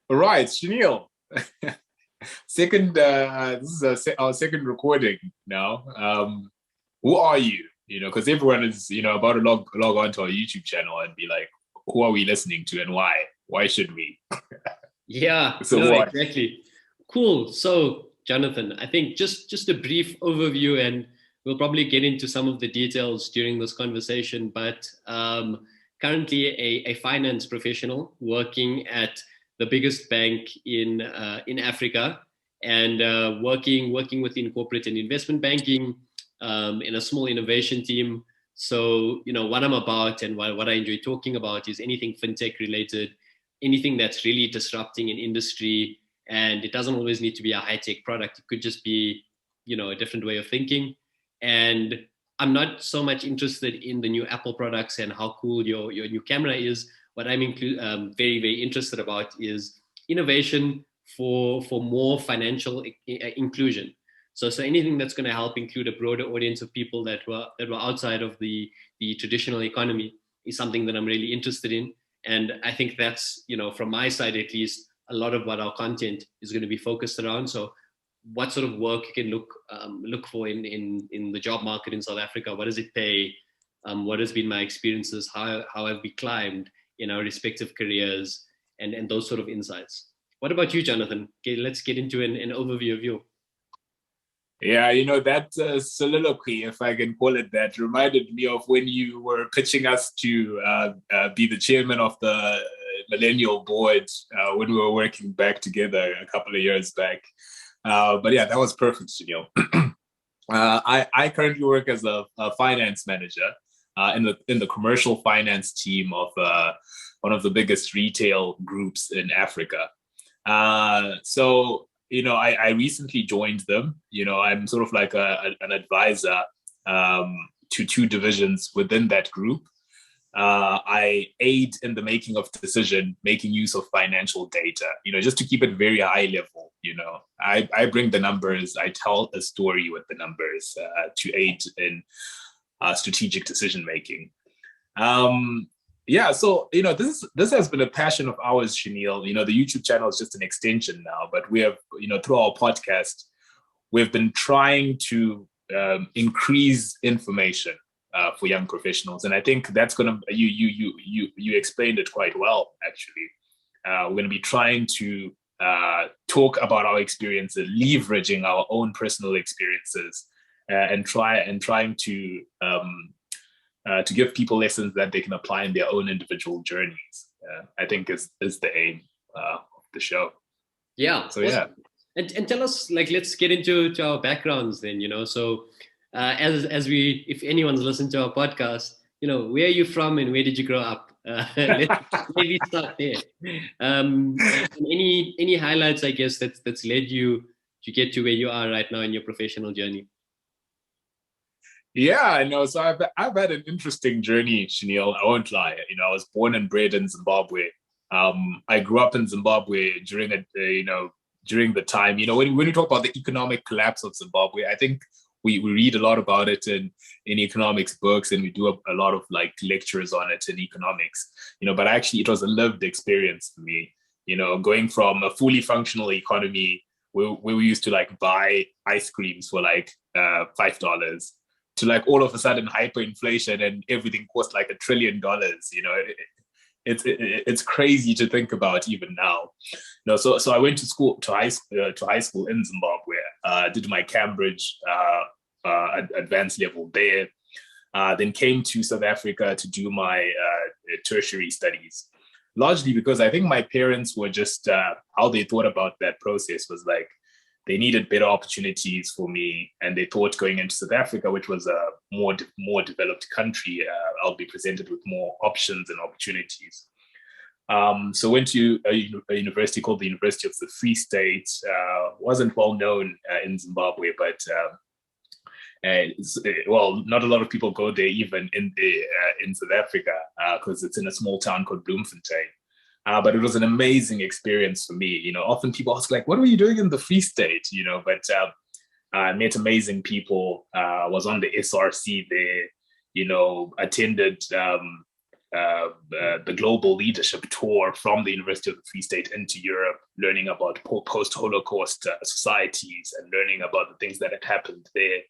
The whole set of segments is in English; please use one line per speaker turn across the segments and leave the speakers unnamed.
All right, Shanil. Second, this is our second recording now. Who are you? Because everyone is, about to log onto our YouTube channel and be like, who are we listening to and why? Why should we?
Yeah,
So
no,
who are
exactly. Cool. So, Jonathan, I think just a brief overview, and we'll probably get into some of the details during this conversation. But currently, a finance professional working at the biggest bank in Africa, and working within corporate and investment banking in a small innovation team. So, what I'm about and what I enjoy talking about is anything fintech related, anything that's really disrupting an industry. And it doesn't always need to be a high-tech product. It could just be, a different way of thinking. And I'm not so much interested in the new Apple products and how cool your new camera is. What I'm very, very interested about is innovation for more financial inclusion. So anything that's going to help include a broader audience of people that were outside of the traditional economy is something that I'm really interested in. And I think that's, from my side at least, a lot of what our content is going to be focused around. So what sort of work you can look for in the job market in South Africa? What does it pay? What has been my experiences? How have we climbed in our respective careers, and those sort of insights. What about you, Jonathan? Okay, let's get into an overview of you.
Yeah, that soliloquy, if I can call it that, reminded me of when you were pitching us to be the chairman of the Millennial Board when we were working back together a couple of years back. But yeah, that was perfect, Sunil. I currently work as a finance manager in the commercial finance team of one of the biggest retail groups in Africa. So I recently joined them. I'm sort of like an advisor to two divisions within that group. I aid in the making of decision, making use of financial data, just to keep it very high level. I bring the numbers, I tell a story with the numbers to aid in strategic decision making. Yeah, so this has been a passion of ours, Shanil. The YouTube channel is just an extension now, but we have, through our podcast, we've been trying to increase information for young professionals, and I think that's gonna you explained it quite well. Actually, we're gonna be trying to talk about our experiences, leveraging our own personal experiences, and trying to give people lessons that they can apply in their own individual journeys. I think is the aim of the show.
Yeah.
So
Awesome.
yeah.
And tell us, like, let's get into our backgrounds then. So as we, if anyone's listened to our podcast, where are you from and where did you grow up? Let's maybe start there. And any highlights, I guess, that's led you to get to where you are right now in your professional journey.
Yeah, I know. So I've had an interesting journey, Shanil. I won't lie. I was born and bred in Zimbabwe. I grew up in Zimbabwe during the time. When we talk about the economic collapse of Zimbabwe, I think we read a lot about it in economics books, and we do a lot of like lectures on it in economics. But actually, it was a lived experience for me. Going from a fully functional economy where we used to like buy ice creams for like $5 to like all of a sudden hyperinflation and everything cost like $1 trillion. It's crazy to think about even now. So I went to high school in Zimbabwe. Did my Cambridge advanced level there. Then came to South Africa to do my tertiary studies. Largely because I think my parents were just how they thought about that process was like they needed better opportunities for me, and they thought going into South Africa, which was a more developed country, I'll be presented with more options and opportunities. So went to a university called the University of the Free State. Wasn't well known in Zimbabwe, but well, not a lot of people go there even in South Africa because it's in a small town called Bloemfontein. But it was an amazing experience for me. Often people ask like, "What were you doing in the Free State?" But I met amazing people. Was on the SRC there. Attended the global leadership tour from the University of the Free State into Europe, learning about post-Holocaust societies and learning about the things that had happened there.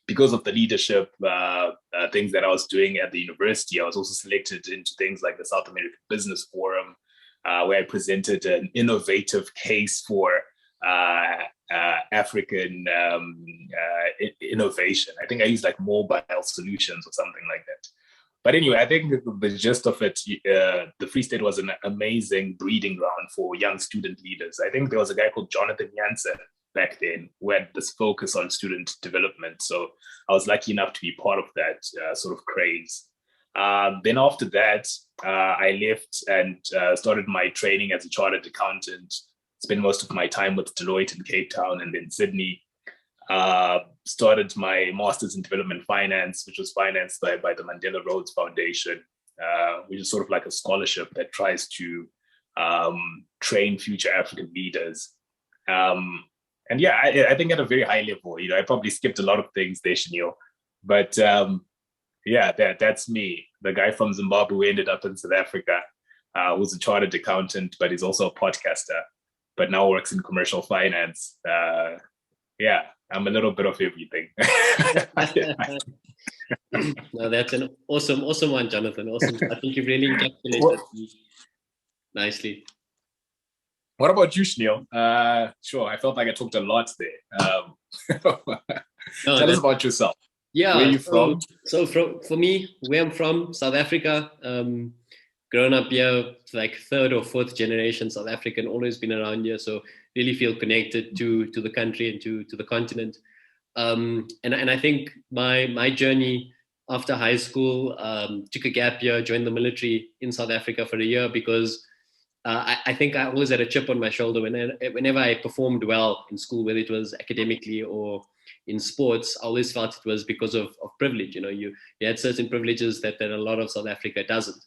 Because of the leadership things that I was doing at the university, I was also selected into things like the South American Business Forum, where I presented an innovative case for African innovation. I think I used like mobile solutions or something like that. But anyway, I think the gist of it, the Free State was an amazing breeding ground for young student leaders. I think there was a guy called Jonathan Jansen back then who had this focus on student development. So I was lucky enough to be part of that sort of craze. Then after that, I left and started my training as a chartered accountant, spent most of my time with Deloitte in Cape Town and then Sydney. Started my master's in development finance, which was financed by the Mandela Rhodes Foundation, which is sort of like a scholarship that tries to train future African leaders. And yeah, I think at a very high level, I probably skipped a lot of things there, Shanil, but yeah, that's me, the guy from Zimbabwe who ended up in South Africa, who's a chartered accountant, but he's also a podcaster, but now works in commercial finance. Yeah, I'm a little bit of everything.
No, that's an awesome one, Jonathan. Awesome. I think you've really encapsulated nicely.
What about you, Shanil? Sure, I felt like I talked a lot there. Tell us about yourself.
Yeah.
Where are you from?
So for me, where I'm from, South Africa. Grown up here, like third or fourth generation South African, always been around here. So really feel connected to the country and to the continent. And I think my journey after high school, took a gap year, joined the military in South Africa for a year because I think I always had a chip on my shoulder whenever I performed well in school, whether it was academically or in sports. I always felt it was because of privilege. You had certain privileges that a lot of South Africa doesn't.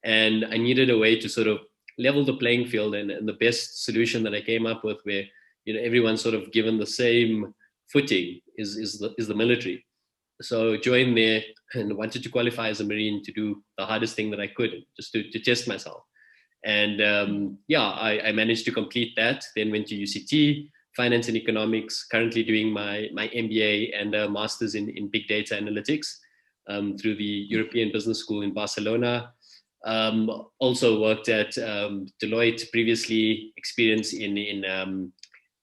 And I needed a way to sort of level the playing field, and the best solution that I came up with, where everyone's sort of given the same footing, is the military. So joined there and wanted to qualify as a Marine to do the hardest thing that I could, just to test myself. And I managed to complete that. Then went to UCT, Finance and Economics. Currently doing my MBA and a master's in Big Data Analytics through the European Business School in Barcelona. Also worked at Deloitte previously, experience in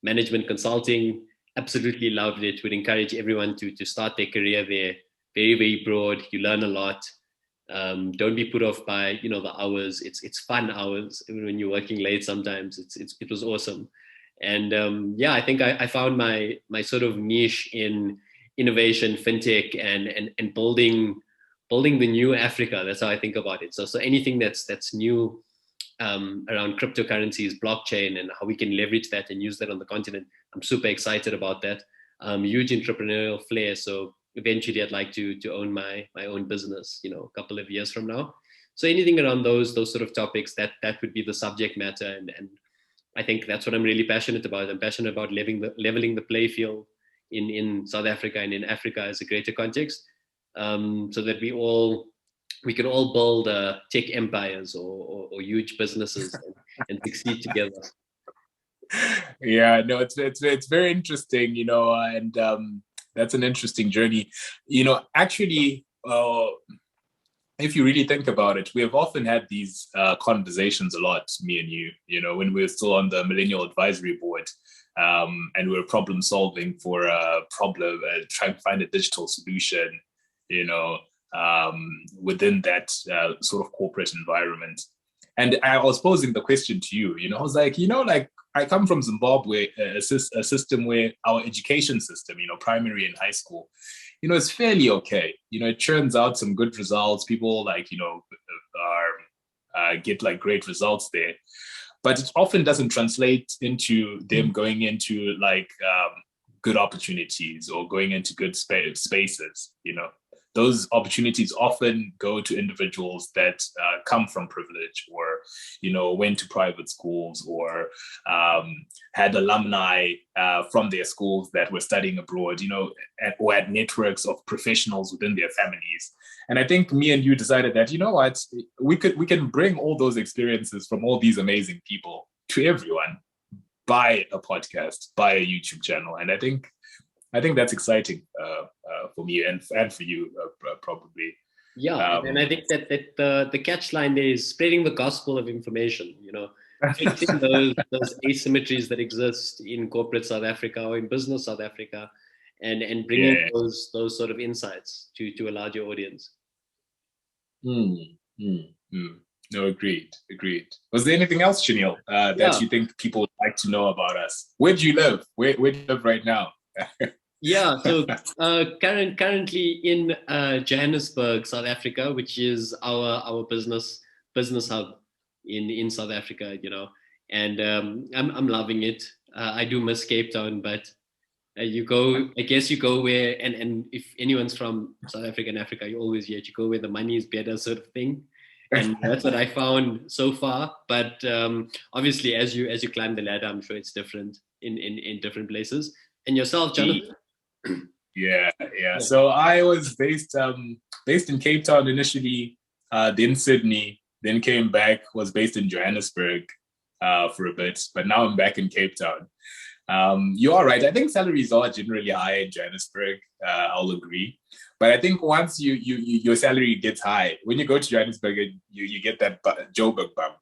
management consulting. Absolutely loved it. Would encourage everyone to start their career there. Very, very broad. You learn a lot. Don't be put off by the hours. It's fun hours. Even when you're working late, sometimes it was awesome. And I think I found my sort of niche in innovation, fintech, and building the new Africa. That's how I think about it. So anything that's new around cryptocurrencies, blockchain, and how we can leverage that and use that on the continent. I'm super excited about that. Huge entrepreneurial flair. So eventually I'd like to own my own business, a couple of years from now. So anything around those sort of topics, that would be the subject matter. And I think that's what I'm really passionate about. I'm passionate about leveling the play field in South Africa and in Africa as a greater context. So that we can all build tech empires or huge businesses and succeed together.
Yeah, no, it's very interesting, and that's an interesting journey. Actually, if you really think about it, we have often had these conversations a lot, me and you, when we were still on the Millennial Advisory Board, and we were problem solving for a problem, trying to find a digital solution, within that sort of corporate environment. And I was posing the question to you, I was like, I come from Zimbabwe, a system where our education system, primary and high school, is fairly okay. It churns out some good results. People get like great results there, but it often doesn't translate into them going into like good opportunities or going into good spaces, those opportunities often go to individuals that come from privilege, or went to private schools, or had alumni from their schools that were studying abroad, or had networks of professionals within their families. And I think me and you decided that, what, we can bring all those experiences from all these amazing people to everyone by a podcast, by a YouTube channel. And I think that's exciting for me and for you, probably.
Yeah, and I think that the catch line there is spreading the gospel of information. Fixing those asymmetries that exist in corporate South Africa or in business South Africa, and bringing those sort of insights to a larger audience.
No, agreed. Was there anything else, Chanel, that you think people would like to know about us? Where do you live? Where do you live right now?
Yeah, so currently in Johannesburg, South Africa, which is our business hub in South Africa, and I'm loving it. I do miss Cape Town, but you go where, and if anyone's from South Africa and Africa, you always hear you go where the money is better, sort of thing. And that's what I found so far. But obviously, as you climb the ladder, I'm sure it's different in different places. And yourself, Jonathan?
Yeah. So I was based in Cape Town initially, then Sydney, then came back, was based in Johannesburg for a bit, but now I'm back in Cape Town. You are right. I think salaries are generally high in Johannesburg. I'll agree. But I think once your salary gets high, when you go to Johannesburg, you get that Joburg bump.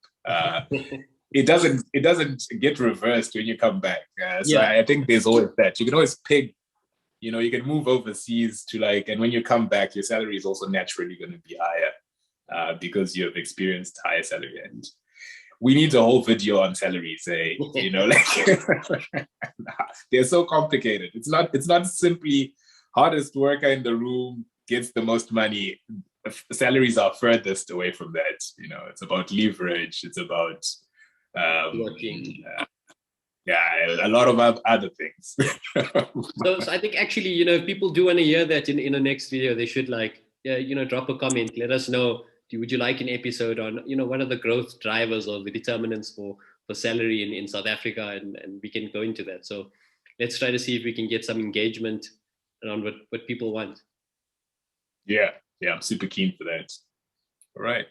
It doesn't get reversed when you come back. So I think there's always that. You can always pick, you can move overseas to and when you come back, your salary is also naturally going to be higher because you have experienced higher salary. And we need a whole video on salaries, they're so complicated. It's not simply hardest worker in the room gets the most money. Salaries are furthest away from that. It's about leverage. It's about a lot of other things.
So I think actually, if people do want to hear that in the next video, they should drop a comment. Let us know. Would you like an episode on, what are the growth drivers or the determinants for salary in South Africa? And we can go into that. So let's try to see if we can get some engagement around what people want.
Yeah, I'm super keen for that. All right.